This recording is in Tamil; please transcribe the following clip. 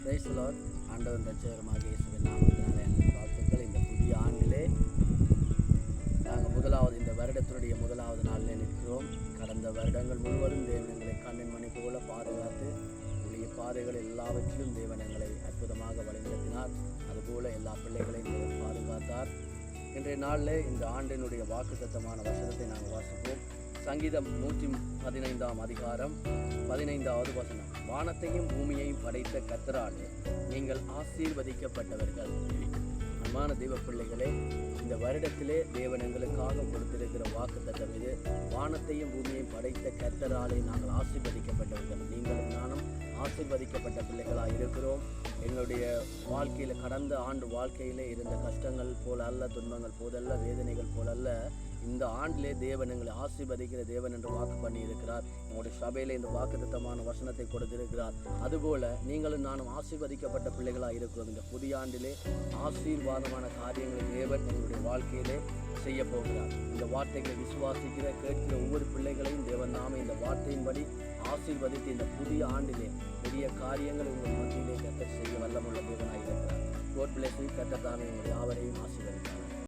Praise the Lord. ஆண்டவன் ரட்சகருமாக இயேசுவின் நாமத்தினாலே அன்பின் வாழ்த்துக்கள். இந்த புதிய ஆண்டிலே நாங்கள் இந்த வருடத்தினுடைய முதலாவது நாளில் நிற்கிறோம். கடந்த வருடங்கள் முழுவதும் தேவன் எங்களை கண்ணின் மணி போல பாதுகாத்து உடைய பாதைகள் எல்லாவற்றிலும் தேவன் எங்களை அற்புதமாக வழிநடத்தினார். அதுபோல எல்லா பிள்ளைகளையும் தேவன் பாதுகாத்தார். இன்றைய நாளில் இந்த ஆண்டினுடைய வாக்குத்தத்தமான வசனத்தை நாங்கள் வாசிப்போம். சங்கீதம் 115 அதிகாரம் 15வது வசனம். வானத்தையும் பூமியையும் படைத்த கர்த்தராலே நீங்கள் ஆசீர்வதிக்கப்பட்டவர்கள். அன்பான தெய்வ பிள்ளைகளே, இந்த வருடத்திலே தேவன் எங்களுக்காக கொடுத்திருக்கிற வாக்குத்தத்தம் இது. வானத்தையும் பூமியையும் படைத்த கர்த்தராலே நாங்கள் ஆசீர்வதிக்கப்பட்டவர்கள். நீங்களும் நானும் ஆசீர்வதிக்கப்பட்ட பிள்ளைகளாக இருக்கிறோம். எங்களுடைய வாழ்க்கையில் கடந்த ஆண்டு வாழ்க்கையிலே இருந்த கஷ்டங்கள் போல அல்ல, துன்பங்கள் போதல்ல, வேதனைகள் போலல்ல, இந்த ஆண்டிலே தேவன் எங்களை ஆசீர்வதிக்கிற தேவன் என்று வாக்கு பண்ணி இருக்கிறார். எங்களுடைய சபையில் இந்த வாக்குத்தத்தமான வசனத்தை கொடுத்திருக்கிறார். அதுபோல நீங்களும் நானும் ஆசீர்வதிக்கப்பட்ட பிள்ளைகளாக இருக்கிறோம். இந்த புதிய ஆண்டிலே ஆசீர்வாதமான காரியங்களை தேவன் எங்களுடைய வாழ்க்கையிலே செய்ய போகிறார். இந்த வார்த்தைகளை விசுவாசிக்கிற கேட்கிற ஒவ்வொரு பிள்ளைகளையும் தேவன் நாம இந்த வார்த்தையின்படி ஆசீர்வதித்து இந்த புதிய ஆண்டிலே பெரிய காரியங்கள் உங்கள் மத்தியிலே கர்த்தர் செய்ய வல்லமுள்ள தேவனாக இருக்கிறார். God bless you. கர்த்தர் தாமே உங்கள் யாவரையும் ஆசீர்வதிக்கிறார்.